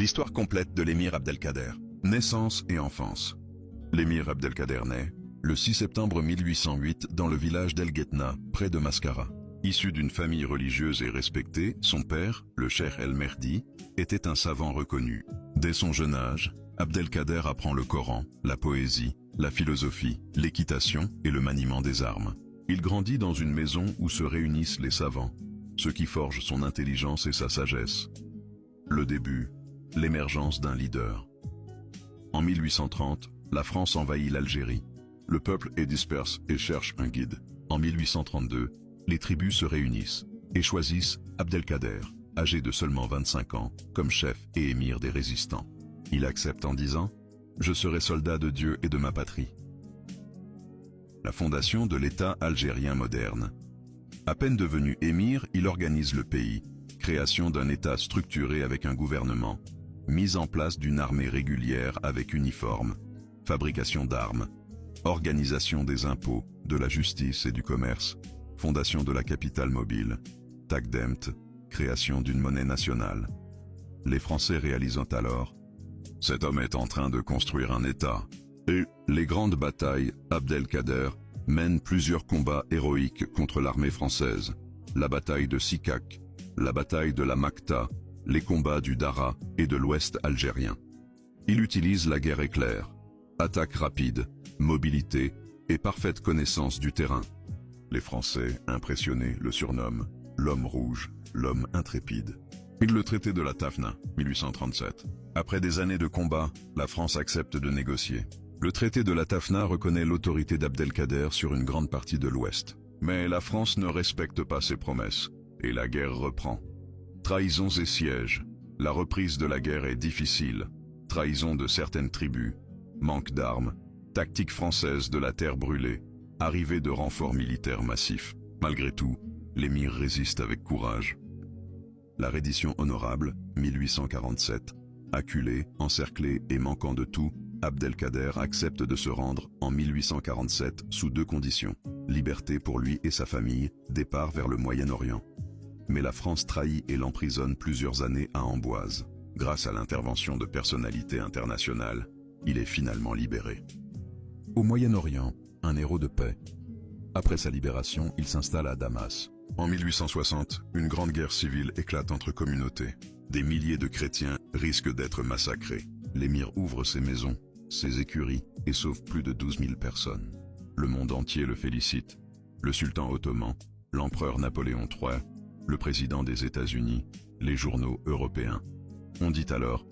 L'histoire complète de l'émir Abdelkader. Naissance et enfance. L'émir Abdelkader naît le 6 septembre 1808 dans le village d'El Guetna, près de Mascara. Issu d'une famille religieuse et respectée, son père, le cheikh El Merdi, était un savant reconnu. Dès son jeune âge, Abdelkader apprend le Coran, la poésie, la philosophie, l'équitation et le maniement des armes. Il grandit dans une maison où se réunissent les savants, ce qui forge son intelligence et sa sagesse. Le début, l'émergence d'un leader. En 1830, la France envahit l'Algérie. Le peuple est disperse et cherche un guide. En 1832, les tribus se réunissent et choisissent Abdelkader, âgé de seulement 25 ans, comme chef et émir des résistants. Il accepte en disant « Je serai soldat de Dieu et de ma patrie ». La fondation de l'État algérien moderne. À peine devenu émir, il organise le pays. Création d'un État structuré avec un gouvernement. Mise en place d'une armée régulière avec uniforme. Fabrication d'armes. Organisation des impôts, de la justice et du commerce. Fondation de la capitale mobile. Takdemt, création d'une monnaie nationale. Les Français réalisant alors « Cet homme est en train de construire un État ». Et les grandes batailles, Abdelkader mène plusieurs combats héroïques contre l'armée française. La bataille de Sikak, la bataille de la Makta, les combats du Dara et de l'Ouest algérien. Il utilise la guerre éclair, attaque rapide, mobilité et parfaite connaissance du terrain. Les Français, impressionnés, le surnomment l'homme rouge, l'homme intrépide. Le traité de la Tafna, 1837. Après des années de combat, la France accepte de négocier. Le traité de la Tafna reconnaît l'autorité d'Abdelkader sur une grande partie de l'Ouest. Mais la France ne respecte pas ses promesses, et la guerre reprend. Trahisons et sièges. La reprise de la guerre est difficile. Trahison de certaines tribus, manque d'armes, tactique française de la terre brûlée, arrivée de renforts militaires massifs. Malgré tout, l'émir résiste avec courage. La reddition honorable, 1847. Acculé, encerclé et manquant de tout, Abdelkader accepte de se rendre en 1847 sous deux conditions. Liberté pour lui et sa famille, départ vers le Moyen-Orient. Mais la France trahit et l'emprisonne plusieurs années à Amboise. Grâce à l'intervention de personnalités internationales, il est finalement libéré. Au Moyen-Orient, un héros de paix. Après sa libération, il s'installe à Damas. En 1860, une grande guerre civile éclate entre communautés. Des milliers de chrétiens risquent d'être massacrés. L'émir ouvre ses maisons, ses écuries et sauve plus de 12 000 personnes. Le monde entier le félicite. Le sultan ottoman, l'empereur Napoléon III, le président des États-Unis, les journaux européens. On dit alors